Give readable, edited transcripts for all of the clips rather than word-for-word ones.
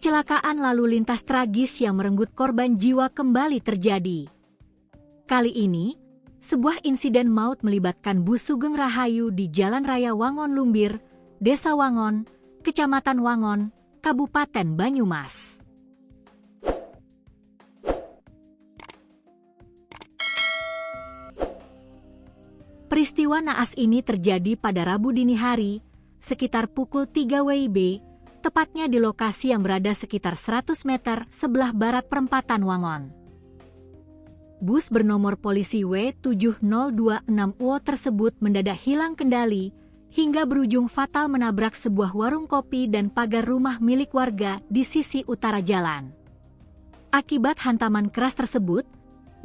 kecelakaan lalu lintas tragis yang merenggut korban jiwa kembali terjadi. Kali ini, sebuah insiden maut melibatkan bus Sugeng Rahayu di Jalan Raya Wangon Lumbir, Desa Wangon, Kecamatan Wangon, Kabupaten Banyumas. Peristiwa naas ini terjadi pada Rabu dini hari, sekitar pukul 3 WIB, tepatnya di lokasi yang berada sekitar 100 meter sebelah barat perempatan Wangon. Bus bernomor polisi W7026UO tersebut mendadak hilang kendali, hingga berujung fatal menabrak sebuah warung kopi dan pagar rumah milik warga di sisi utara jalan. Akibat hantaman keras tersebut,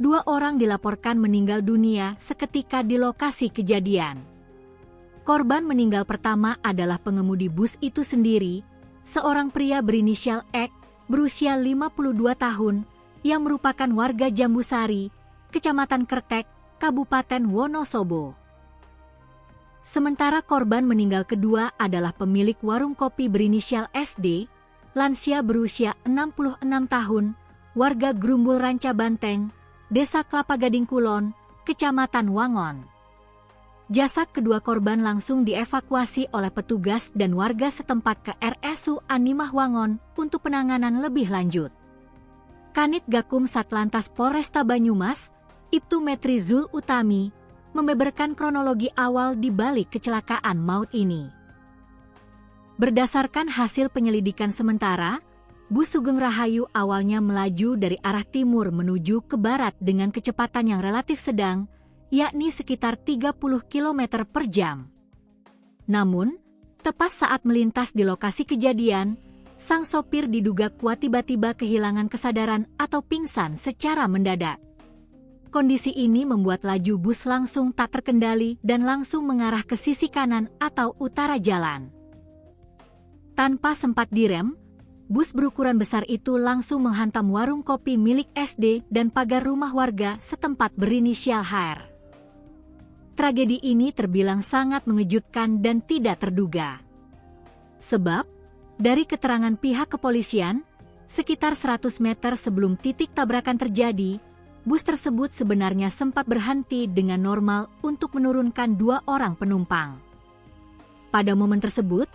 2 orang dilaporkan meninggal dunia seketika di lokasi kejadian. Korban meninggal pertama adalah pengemudi bus itu sendiri, seorang pria berinisial X, berusia 52 tahun, yang merupakan warga Jambusari, Kecamatan Kertek, Kabupaten Wonosobo. Sementara korban meninggal kedua adalah pemilik warung kopi berinisial SD, lansia berusia 66 tahun, warga Grumbul Ranca Banteng, Desa Kelapa Gading Kulon, Kecamatan Wangon. Jasad kedua korban langsung dievakuasi oleh petugas dan warga setempat ke RSU Animah Wangon untuk penanganan lebih lanjut. Kanit Gakum Satlantas Polresta Banyumas, Ibtu Metri Zul Utami, membeberkan kronologi awal di balik kecelakaan maut ini. Berdasarkan hasil penyelidikan sementara, bus Sugeng Rahayu awalnya melaju dari arah timur menuju ke barat dengan kecepatan yang relatif sedang, yakni sekitar 30 km per jam. Namun, tepat saat melintas di lokasi kejadian, sang sopir diduga kuat tiba-tiba kehilangan kesadaran atau pingsan secara mendadak. Kondisi ini membuat laju bus langsung tak terkendali dan langsung mengarah ke sisi kanan atau utara jalan. Tanpa sempat direm, bus berukuran besar itu langsung menghantam warung kopi milik SD dan pagar rumah warga setempat berinisial HR. Tragedi ini terbilang sangat mengejutkan dan tidak terduga. Sebab, dari keterangan pihak kepolisian, sekitar 100 meter sebelum titik tabrakan terjadi, bus tersebut sebenarnya sempat berhenti dengan normal untuk menurunkan 2 orang penumpang. Pada momen tersebut,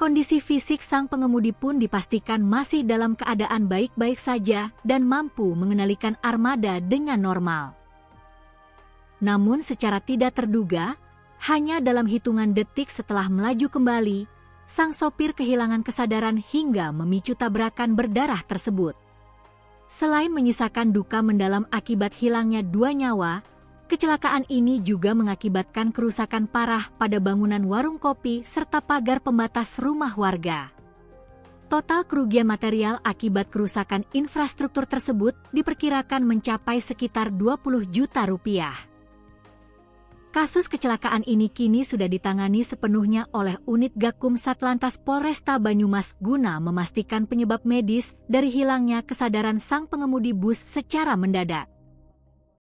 kondisi fisik sang pengemudi pun dipastikan masih dalam keadaan baik-baik saja dan mampu mengendalikan armada dengan normal. Namun secara tidak terduga, hanya dalam hitungan detik setelah melaju kembali, sang sopir kehilangan kesadaran hingga memicu tabrakan berdarah tersebut. Selain menyisakan duka mendalam akibat hilangnya 2 nyawa, kecelakaan ini juga mengakibatkan kerusakan parah pada bangunan warung kopi serta pagar pembatas rumah warga. Total kerugian material akibat kerusakan infrastruktur tersebut diperkirakan mencapai sekitar 20 juta rupiah. Kasus kecelakaan ini kini sudah ditangani sepenuhnya oleh unit Gakum Satlantas Polresta Banyumas guna memastikan penyebab medis dari hilangnya kesadaran sang pengemudi bus secara mendadak.